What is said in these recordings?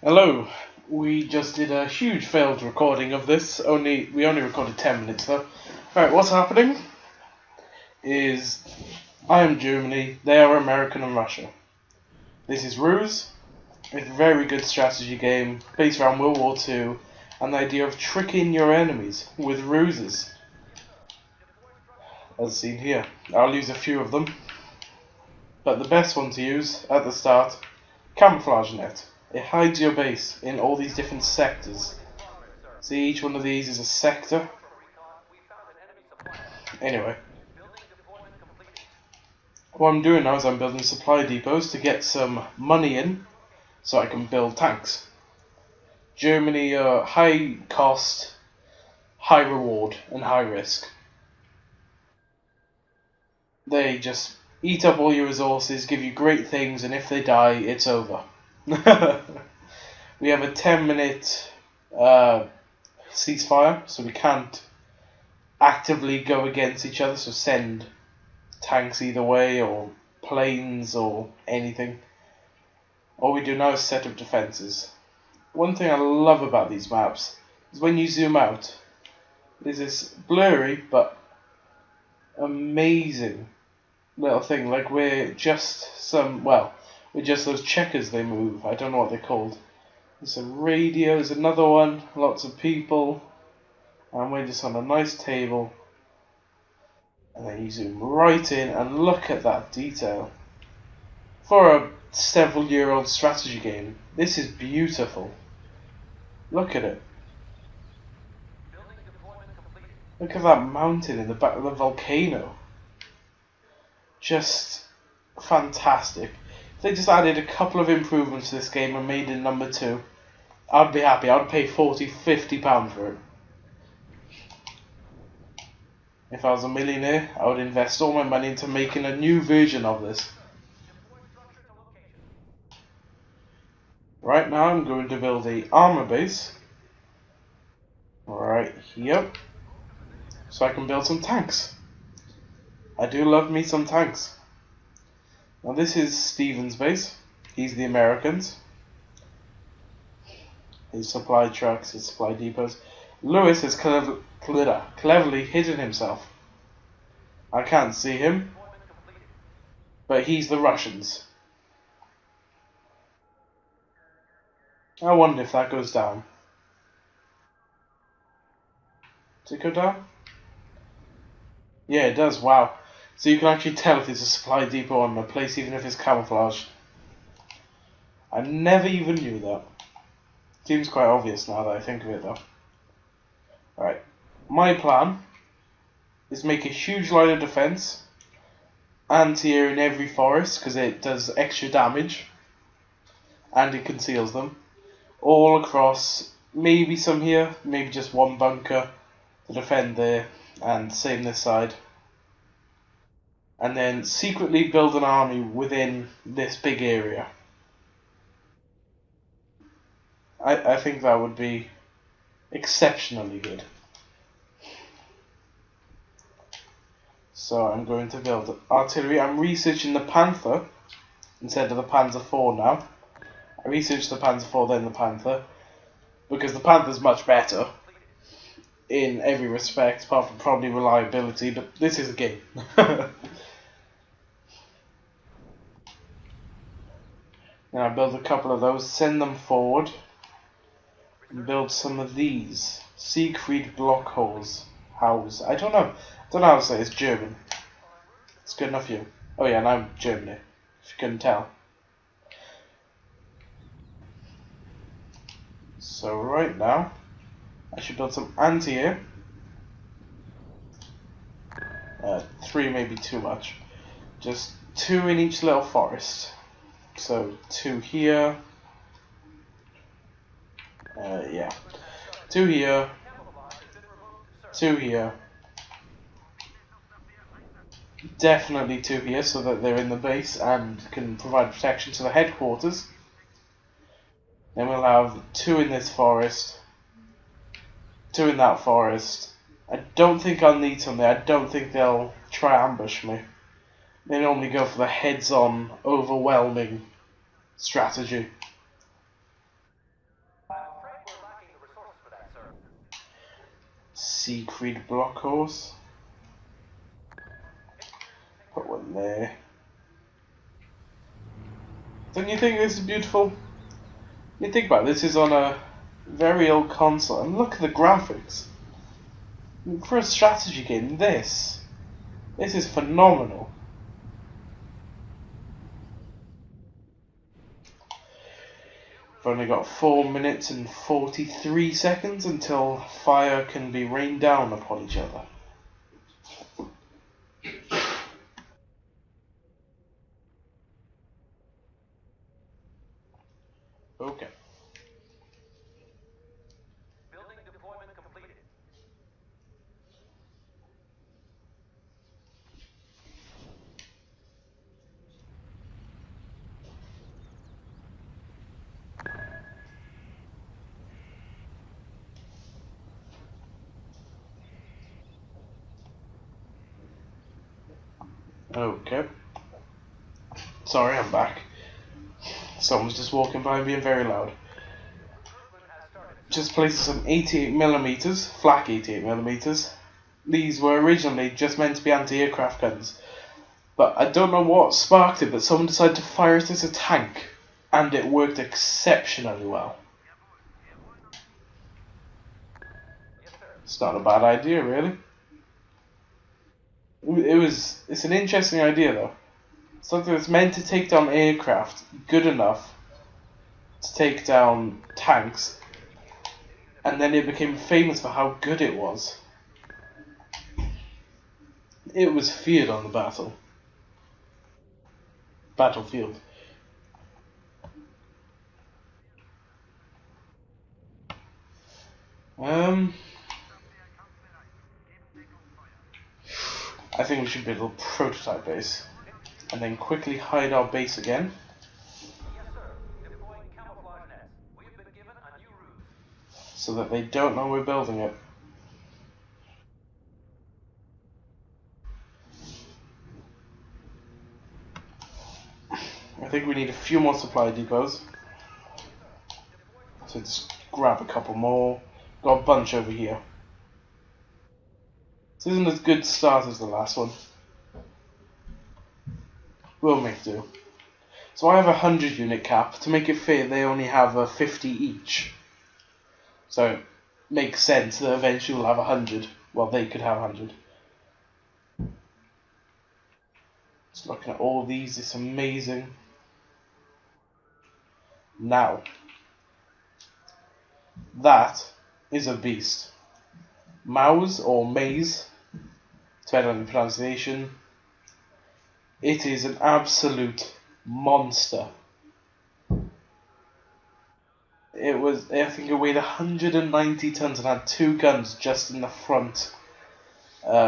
Hello. We just did a huge failed recording of this. We only recorded 10 minutes though. Alright, what's happening is I am Germany, they are American and Russia. This is Ruse. It's a very good strategy game based around World War II and the idea of tricking your enemies with ruses. As seen here. I'll use a few of them. But the best one to use at the start, camouflage net. It hides your base in all these different sectors. See, each one of these is a sector. Anyway, what I'm doing now is I'm building supply depots to get some money in so I can build tanks. Germany are high cost, high reward, and high risk. They just eat up all your resources, give you great things, and if they die, it's over. We have a 10-minute ceasefire, so we can't actively go against each other, so send tanks either way, or planes, or anything. All we do now is set up defences. One thing I love about these maps is when you zoom out, there's this blurry but amazing little thing, like we're just those checkers they move. I don't know what they're called. There's a radio, there's another one, lots of people, and we're just on a nice table. And then you zoom right in and look at that detail. For a several-year-old strategy game, this is beautiful. Look at it. Look at that mountain in the back of the volcano. Just fantastic. If they just added a couple of improvements to this game and made it number 2, I'd be happy. I'd pay £40–50 for it. If I was a millionaire, I would invest all my money into making a new version of this. Right now I'm going to build a armor base right here so I can build some tanks. I do love me some tanks. Now this is Steven's base. He's the Americans. His supply trucks, his supply depots. Lewis has cleverly hidden himself. I can't see him, but he's the Russians. I wonder if that goes down. Does it go down? Yeah, it does. Wow. So you can actually tell if there's a supply depot on the place, even if it's camouflaged. I never even knew that. Seems quite obvious now that I think of it, though. Alright. My plan is make a huge line of defense, anti-air in every forest, because it does extra damage, and it conceals them. All across, maybe some here, maybe just one bunker to defend there, and same this side. And then secretly build an army within this big area. I think that would be exceptionally good. So I'm going to build artillery. I'm researching the Panther instead of the Panzer IV now. I researched the Panzer IV then the Panther, because the Panther's much better in every respect, apart from probably reliability, but this is a game. Now I build a couple of those, send them forward, and build some of these. Siegfried Blockhaus. House. I don't know how to say it. It's German. It's good enough for you. Oh yeah, and I'm Germany, if you couldn't tell. So right now, I should build some anti-air. 3 may be too much. Just 2 in each little forest. So 2 here. Yeah. 2 here. 2 here. Definitely 2 here so that they're in the base and can provide protection to the headquarters. Then we'll have 2 in this forest. 2 in that forest. I don't think I'll need some there. I don't think they'll try ambush me. They normally go for the heads-on, overwhelming strategy. Siegfried block horse. Put one there. Don't you think this is beautiful? You think about it, this is on a very old console, and look at the graphics. For a strategy game, this is phenomenal. We've only got 4 minutes and 43 seconds until fire can be rained down upon each other. Okay. Building deployment completed. Okay. Sorry, I'm back. Someone's just walking by and being very loud. Just placed some 88mm, flak 88mm. These were originally just meant to be anti-aircraft guns. But I don't know what sparked it, but someone decided to fire it as a tank. And it worked exceptionally well. It's not a bad idea, really. It's an interesting idea, though. Something that's meant to take down aircraft good enough to take down tanks, and then it became famous for how good it was. It was feared on the battlefield. I think we should build a prototype base, and then quickly hide our base again. Yes, sir. Deploying camouflage nets. We have been given a new ruse. So that they don't know we're building it. I think we need a few more supply depots. So just grab a couple more. Got a bunch over here. This isn't as good start as the last one. We'll make do. So I have a 100 unit cap. To make it fair, they only have a 50 each. So it makes sense that eventually we'll have 100. Well, they could have 100. Just looking at all these, it's amazing. Now, that is a beast. Mouse or maze, depending on the pronunciation. It is an absolute monster. I think it weighed 190 tons and had 2 guns just in the front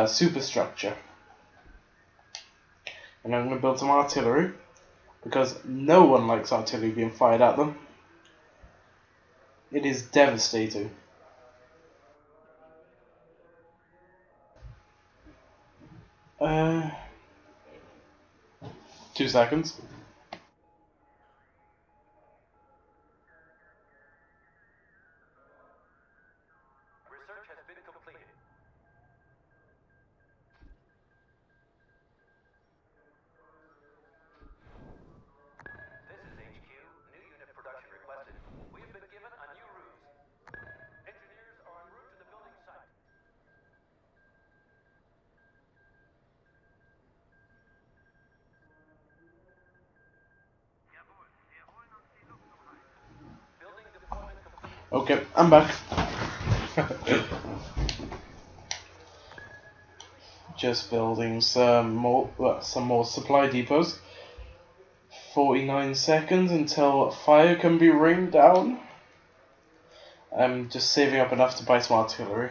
superstructure. And I'm going to build some artillery, because no one likes artillery being fired at them. It is devastating. Uh, 2 seconds. Research has been completed. This is HQ. New unit production requested. We have been given a new ruse. Engineers are en route to the building site. Building deployment completed. Okay, I'm back. Just building some more supply depots. 49 seconds until fire can be rained down. I'm just saving up enough to buy some artillery.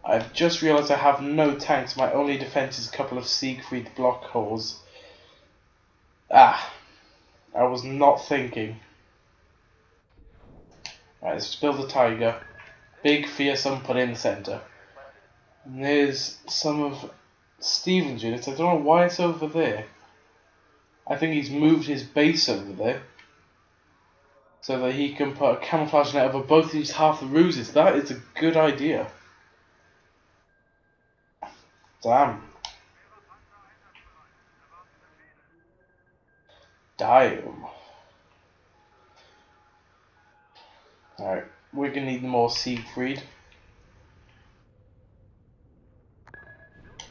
I've just realised I have no tanks. My only defence is a couple of Siegfried block holes. I was not thinking. Right, let's build a tiger. Big, fearsome, put in the centre. And there's some of Steven's units. I don't know why it's over there. I think he's moved his base over there so that he can put a camouflage net over both these half the ruses. That is a good idea. Damn. Damn. Alright, we're gonna need more Siegfried.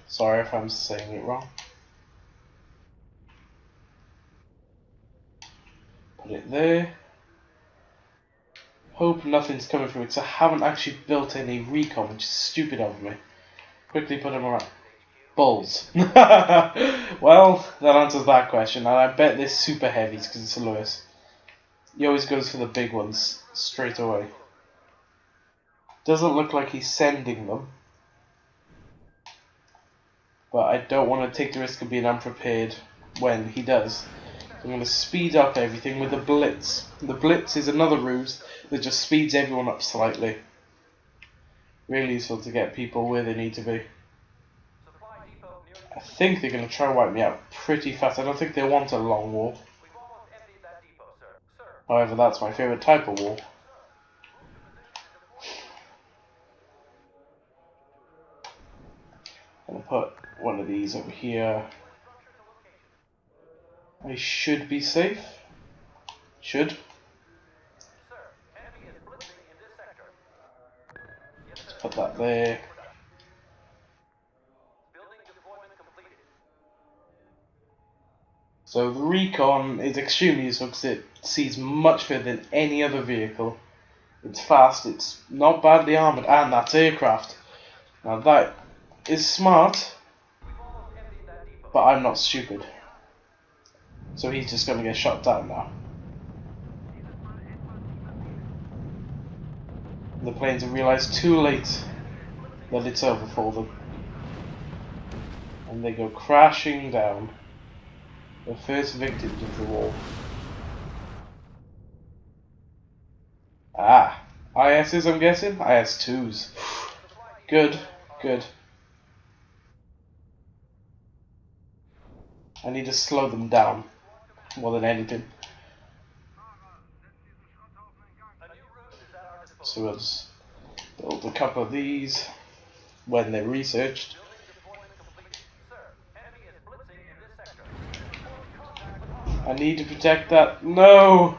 Sorry if I'm saying it wrong. Put it there. Hope nothing's coming through because I haven't actually built any recon, which is stupid of me. Quickly put them around. Bulls. Well, that answers that question, and I bet they're super heavies because it's a Lewis. He always goes for the big ones straight away. Doesn't look like he's sending them, but I don't want to take the risk of being unprepared when he does. I'm going to speed up everything with the Blitz. The Blitz is another ruse that just speeds everyone up slightly. Really useful to get people where they need to be. I think they're going to try and wipe me out pretty fast. I don't think they want a long war. However, that's my favourite type of war. I'm going to put one of these over here. I should be safe. Should. Let's put that there. So the recon is extremely useful because it sees much further than any other vehicle. It's fast, it's not badly armoured, and that's aircraft. Now that is smart, but I'm not stupid. So he's just going to get shot down now. The planes have realised too late that it's over for them. And they go crashing down. The first victims of the war. Ah, ISs I'm guessing? IS-2s. Good, good. I need to slow them down more than anything. So we'll just build a couple of these when they're researched. I need to protect that. No!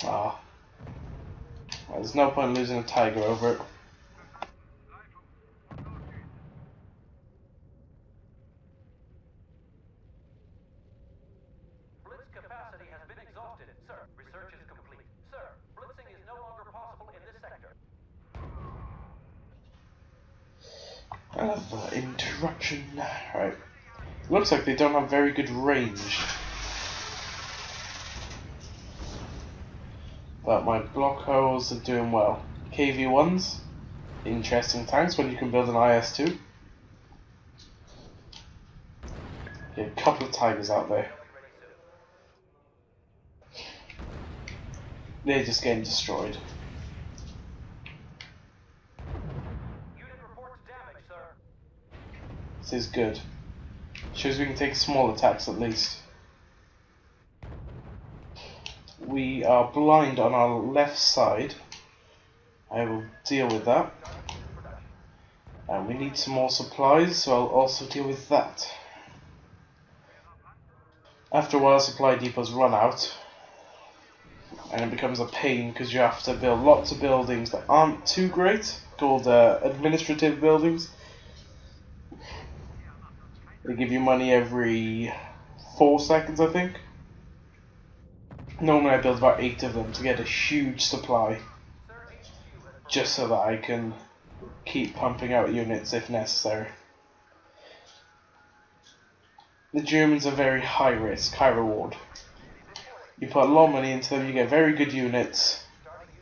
Ah. Well, there's no point losing a tiger over it. Blitz capacity has been exhausted, sir. Research is complete. Sir, blitzing is no longer possible in this sector. Another interruption. Right. Looks like they don't have very good range. But my block holes are doing well. KV-1s, interesting tanks when you can build an IS-2. Okay, a couple of tigers out there. They're just getting destroyed. Unit reports damage, sir. This is good. Shows we can take small attacks at least. We are blind on our left side. I will deal with that. And we need some more supplies, so I'll also deal with that. After a while, supply depots run out. And it becomes a pain because you have to build lots of buildings that aren't too great, called administrative buildings. They give you money every 4 seconds, I think. Normally I build about 8 of them to get a huge supply, just so that I can keep pumping out units if necessary. The Germans are very high risk, high reward. You put a lot of money into them, you get very good units,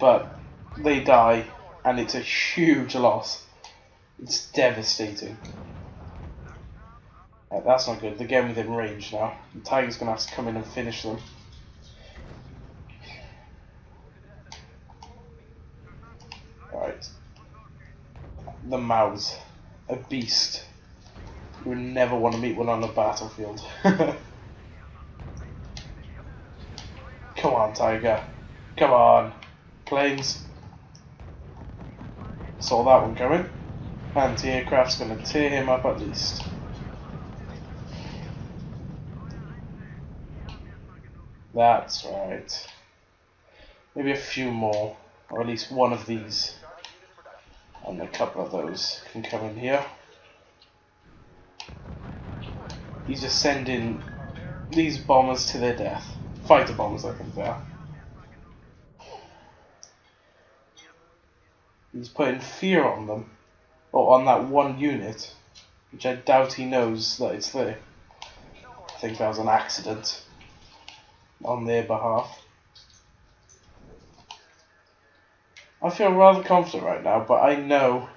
but they die, and it's a huge loss. It's devastating. That's not good, they're getting within range now. The Tiger's going to have to come in and finish them. Alright. The Mouse. A beast. You would never want to meet one on the battlefield. Come on, Tiger. Come on. Planes. Saw that one coming. Anti-aircraft's going to tear him up at least. That's right. Maybe a few more, or at least one of these, and a couple of those can come in here. He's just sending these bombers to their death. Fighter bombers, I think they are. He's putting fear on them, or on that one unit, which I doubt he knows that it's there. I think that was an accident on their behalf. I feel rather confident right now, but I know,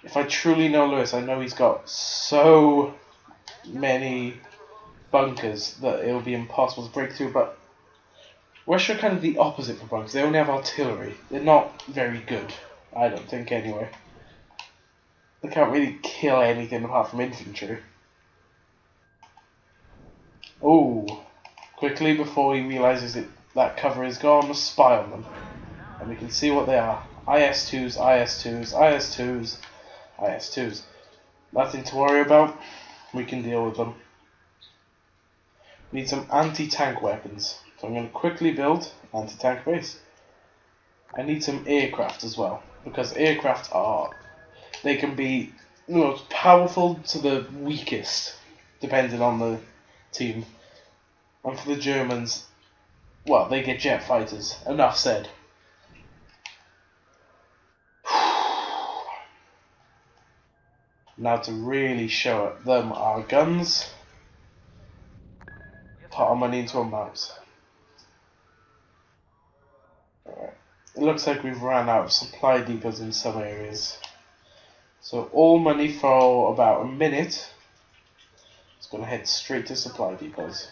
if I truly know Lewis, I know he's got so many bunkers that it will be impossible to break through, but Russia are kind of the opposite for bunkers. They only have artillery. They're not very good, I don't think, anyway. They can't really kill anything apart from infantry. Oh, quickly before he realises that cover is gone, spy on them. And we can see what they are. IS-2s, IS-2s, IS-2s, IS-2s. Nothing to worry about. We can deal with them. We need some anti-tank weapons. So I'm going to quickly build anti-tank base. I need some aircraft as well. Because aircraft they can be the most powerful to the weakest, depending on the team. And for the Germans, well, they get jet fighters. Enough said. Now to really show them our guns, put our money into a mouse. Alright. It looks like we've ran out of supply depots in some areas. So all money for about a minute is going to head straight to supply depots.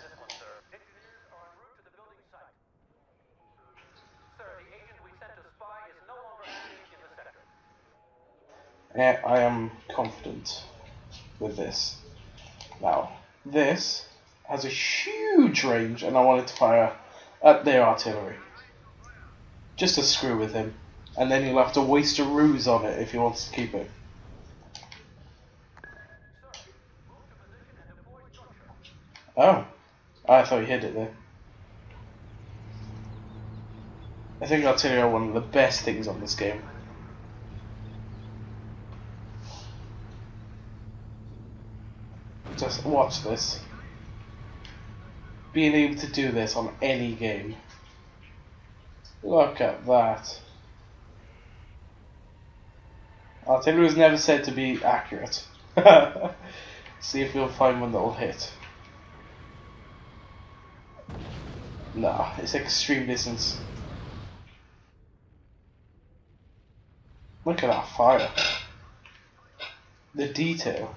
I am confident with this. Now, this has a huge range, and I wanted to fire at their artillery. Just to screw with him. And then he'll have to waste a ruse on it if he wants to keep it. Oh, I thought he hit it there. I think artillery are one of the best things on this game. Just watch this. Being able to do this on any game. Look at that. Artillery was never said to be accurate. See if we'll find one that will hit. Nah, it's extreme distance. Look at that fire. The detail.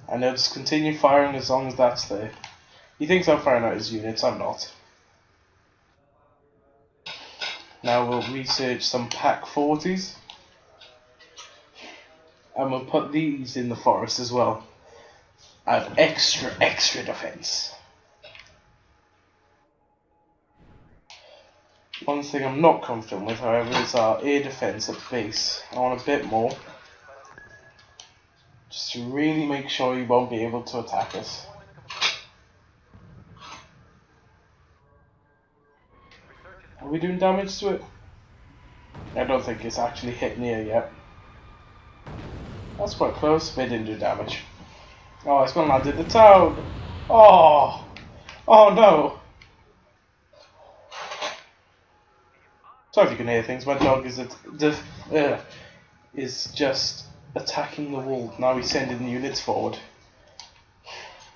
And they'll just continue firing as long as that's there. He thinks I'm firing out his units, I'm not. Now we'll research some Pack 40s. And we'll put these in the forest as well. Add extra defense. One thing I'm not confident with, however, is our air defense at base. I want a bit more. Just to really make sure he won't be able to attack us. Are we doing damage to it? I don't think it's actually hit near yet. That's quite close, but it didn't do damage. Oh, it's gonna land in the town! Oh! Oh no! Sorry if you can hear things, my dog is just attacking the wall. Now he's sending units forward.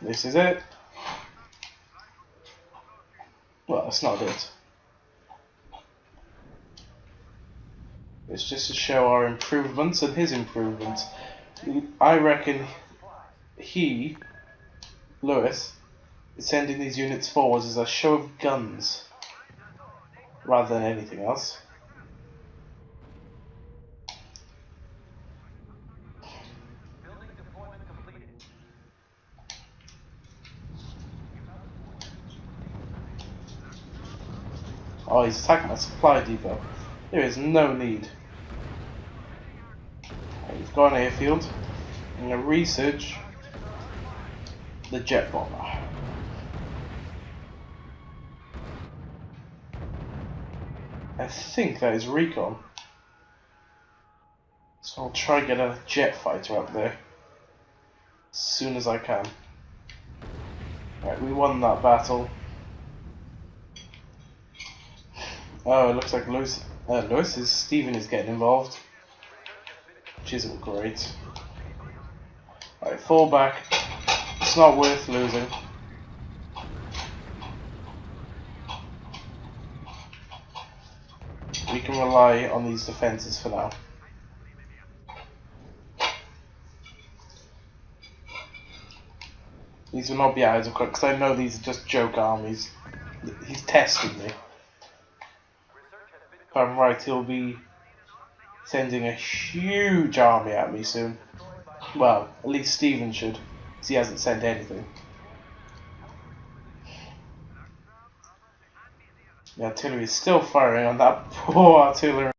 This is it. Well, that's not it. It's just to show our improvements and his improvements. I reckon he, Lewis, is sending these units forwards as a show of guns rather than anything else. Oh, he's attacking my supply depot. There is no need. We've got an airfield. I'm going to research the jet bomber. I think that is recon. So I'll try and get a jet fighter up there as soon as I can. Right, we won that battle. Oh, it looks like Stephen is getting involved, which isn't great. Right, fall back. It's not worth losing. We can rely on these defences for now. These will not be adequate because I know these are just joke armies. He's testing me. If I'm right, he'll be sending a huge army at me soon. Well, at least Stephen should, because he hasn't sent anything. The artillery is still firing on that poor artillery.